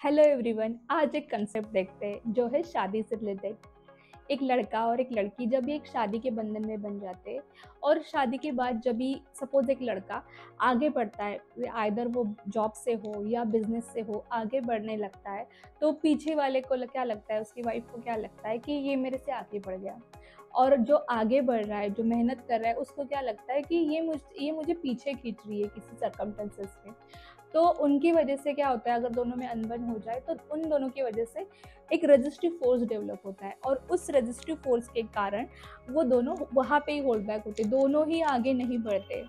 Hello everyone. आज एक concept देखते हैं जो है शादी से रिलेटेड। एक लड़का और एक लड़की जब भी एक शादी के बंधन में बन जाते हैं और शादी के बाद जब भी सपोज एक लड़का आगे बढ़ता है, आइदर वो जॉब से हो या बिजनेस से हो, आगे बढ़ने लगता है, तो पीछे वाले को क्या लगता है, उसकी वाइफ को क्या लगता है कि ये मेरे से आगे बढ़ गया। और जो आगे बढ़ रहा है, जो मेहनत कर रहा है, उसको क्या लगता है कि ये मुझे पीछे खींच रही है किसी सर्कमस्टेंसेस में। तो उनकी वजह से क्या होता है, अगर दोनों में अनबन हो जाए तो उन दोनों की वजह से एक रजिस्ट्रिव फोर्स डेवलप होता है और उस रजिस्ट्रिव फोर्स के कारण वो दोनों वहाँ पे ही होल्ड बैक होते, दोनों ही आगे नहीं बढ़ते।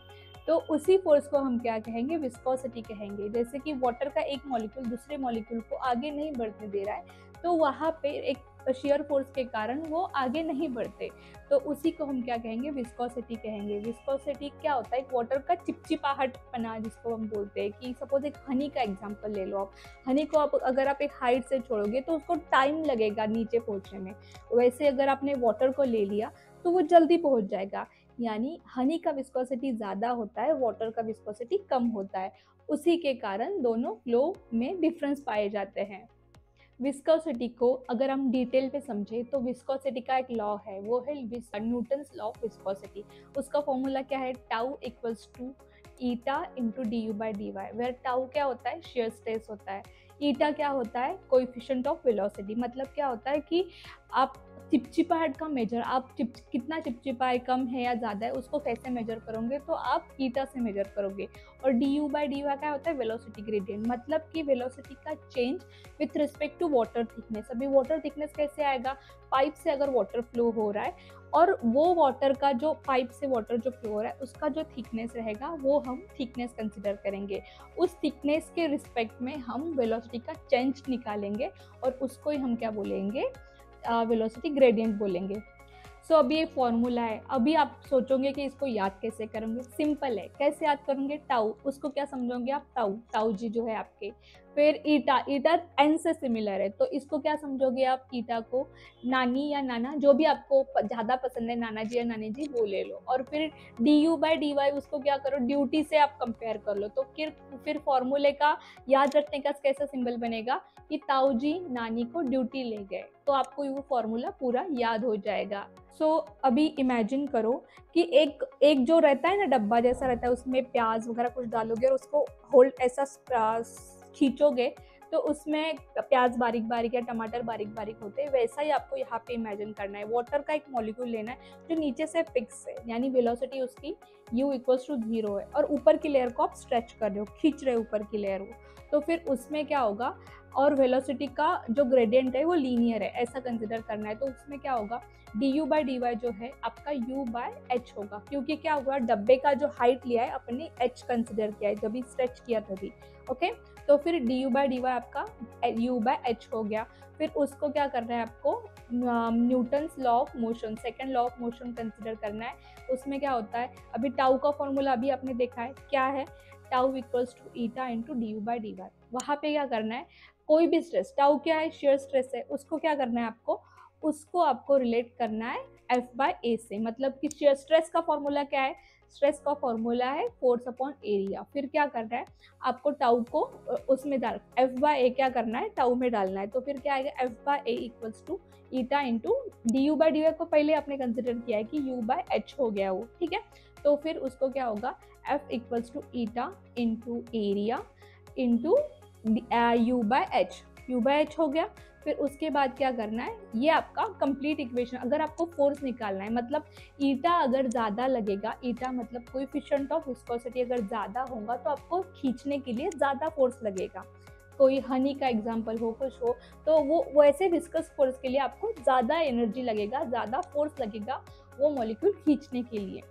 तो उसी फोर्स को हम क्या कहेंगे, विस्कोसिटी कहेंगे। जैसे कि वाटर का एक मॉलिक्यूल दूसरे मॉलिक्यूल को आगे नहीं बढ़ने दे रहा है, तो वहाँ पे एक शेयर फोर्स के कारण वो आगे नहीं बढ़ते। तो उसी को हम क्या कहेंगे, विस्कोसिटी कहेंगे। विस्कोसिटी क्या होता है, एक वाटर का चिपचिपाहट पना जिसको हम बोलते हैं। कि सपोज एक हनी का एग्जांपल ले लो आप। हनी को आप अगर आप एक हाइट से छोड़ोगे तो उसको टाइम लगेगा नीचे पहुंचने में। वैसे अगर आपने वाटर को ले लिया तो वो जल्दी पहुंच जाएगा। यानी हनी का विस्कोसिटी ज़्यादा होता है, वाटर का विस्कोसिटी कम होता है। उसी के कारण दोनों फ्लो में डिफरेंस पाए जाते हैं। विस्कोसिटी को अगर हम डिटेल पे समझे तो विस्कोसिटी का एक लॉ है, वो है न्यूटन्स लॉ ऑफ विस्कोसिटी। उसका फॉर्मूला क्या है, tau equals to eta into D U by D Y, where tau क्या होता है, शेयर स्ट्रेस होता है। ईटा क्या होता है, कोएफिशिएंट ऑफ वेलोसिटी। मतलब क्या होता है कि आप चिपचिपाहट का मेजर, आप कितना चिपचिपाए, कम है या ज़्यादा है, उसको कैसे मेजर करोगे, तो आप ईटा से मेजर करोगे। और D U by D Y क्या होता है, वेलोसिटी ग्रेडियंट। मतलब कि वेलोसिटी का change with respect to water thickness. अभी वाटर थिकनेस कैसे आएगा, पाइप से अगर वाटर फ्लो हो रहा है और वो वाटर का जो पाइप से वाटर जो फ्लो हो रहा है उसका जो थिकनेस रहेगा वो हम थिकनेस कंसिडर करेंगे। उस थिकनेस के रिस्पेक्ट में हम वेलोसिटी का चेंज निकालेंगे और उसको ही हम क्या बोलेंगे, वेलोसिटी ग्रेडियंट बोलेंगे। सो अभी एक फॉर्मूला है। अभी आप सोचोगे कि इसको याद कैसे करेंगे, सिंपल है। कैसे याद करेंगे, टाउ, उसको क्या समझोगे आप, टाउ, टाउ जी जो है आपके। फिर ईटा, ईटा एन से सिमिलर है, तो इसको क्या समझोगे आप, ईटा को नानी या नाना, जो भी आपको ज़्यादा पसंद है, नाना जी या नानी जी, वो ले लो। और फिर D U by D Y, उसको क्या करो, ड्यूटी से आप कंपेयर कर लो। तो फिर फॉर्मूले का याद रखने का कैसा सिंबल बनेगा कि ताऊ जी नानी को ड्यूटी ले गए, तो आपको वो फॉर्मूला पूरा याद हो जाएगा। अभी इमेजिन करो कि एक एक जो रहता है ना, डब्बा जैसा रहता है, उसमें प्याज वगैरह कुछ डालोगे और उसको होल्ड ऐसा खींचोगे तो उसमें प्याज बारीक बारीक या टमाटर बारीक बारीक होते हैं। वैसा ही आपको यहाँ पे इमेजिन करना है। वाटर का एक मॉलिक्यूल लेना है जो नीचे से फिक्स है, यानी वेलोसिटी उसकी u इक्वल्स टू 0 है, और ऊपर की लेयर को आप स्ट्रेच कर रहे हो, खींच रहे हो ऊपर की लेयर को। तो फिर उसमें क्या होगा, और वेलोसिटी का जो ग्रेडियंट है वो लीनियर है, ऐसा कंसिडर करना है। तो उसमें क्या होगा, D U by D Y जो है आपका u बाय एच होगा, क्योंकि क्या हुआ, डब्बे का जो हाइट लिया है अपने h कंसिडर किया है, जब भी स्ट्रेच किया तभी। ओके, तो फिर D U by D Y आपका u बाय एच हो गया। फिर उसको क्या करना है आपको, Newton's law of motion, second law of motion consider करना है। उसमें क्या होता है, अभी टाउ का फॉर्मूला अभी आपने देखा है क्या है, tau equals to eta into D U by D Y. वहाँ पे क्या करना है, कोई भी स्ट्रेस, टाउ क्या है, शेयर स्ट्रेस है, उसको क्या करना है आपको, उसको आपको रिलेट करना है एफ बाय ए से। मतलब कि शेयर स्ट्रेस का फॉर्मूला क्या है, स्ट्रेस का फॉर्मूला है फोर्स अपॉन एरिया। फिर क्या करना है आपको, टाउ को उसमें डाल, एफ बाय ए क्या करना है, टाउ में डालना है। तो फिर क्या आएगा, F by A equals to eta into D U by D Y को पहले आपने कंसिडर किया है कि यू बाय एच हो गया वो, ठीक है। तो फिर उसको क्या होगा, F equals to eta into area into U by H, U by H हो गया। फिर उसके बाद क्या करना है, ये आपका कंप्लीट इक्वेशन। अगर आपको फोर्स निकालना है, मतलब ईटा अगर ज़्यादा लगेगा, ईटा मतलब कोएफिशिएंट ऑफ विस्कोसिटी अगर ज़्यादा होगा तो आपको खींचने के लिए ज़्यादा फोर्स लगेगा। कोई हनी का एग्जाम्पल हो, कुछ हो, तो वो वैसे विस्कस फोर्स के लिए आपको ज़्यादा एनर्जी लगेगा, ज़्यादा फोर्स लगेगा वो मॉलिक्यूल खींचने के लिए।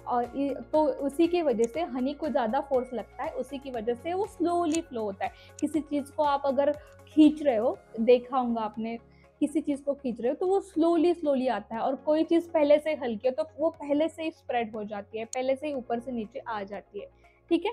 और तो उसी की वजह से हनी को ज़्यादा फोर्स लगता है, उसी की वजह से वो स्लोली फ्लो होता है। किसी चीज़ को आप अगर खींच रहे हो, देखा होगा आपने, किसी चीज़ को खींच रहे हो तो वो स्लोली स्लोली आता है, और कोई चीज़ पहले से हल्की है तो वो पहले से ही स्प्रेड हो जाती है, पहले से ही ऊपर से नीचे आ जाती है, ठीक है।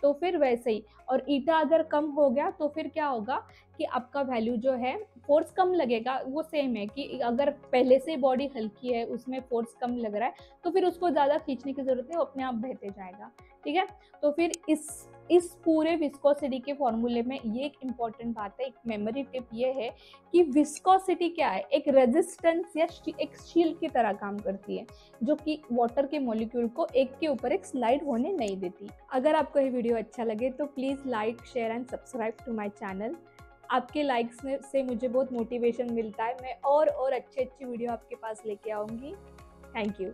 तो फिर वैसे ही, और ईटा अगर कम हो गया तो फिर क्या होगा कि आपका वैल्यू जो है, फोर्स कम लगेगा। वो सेम है कि अगर पहले से बॉडी हल्की है, उसमें फोर्स कम लग रहा है, तो फिर उसको ज़्यादा खींचने की ज़रूरत है, वो अपने आप बहते जाएगा, ठीक है? तो फिर इस पूरे विस्कोसिटी के फॉर्मूले में ये एक इम्पॉर्टेंट बात है, एक मेमोरी टिप ये है कि विस्कोसिटी क्या है, एक रेजिस्टेंस या एक शील्ड की तरह काम करती है, जो कि वाटर के मॉलिक्यूल को एक के ऊपर एक स्लाइड होने नहीं देती। अगर आपको ये वीडियो अच्छा लगे तो please like, share and subscribe to my channel. आपके लाइक्स से मुझे बहुत मोटिवेशन मिलता है, मैं और अच्छी वीडियो आपके पास लेके आऊँगी। Thank you.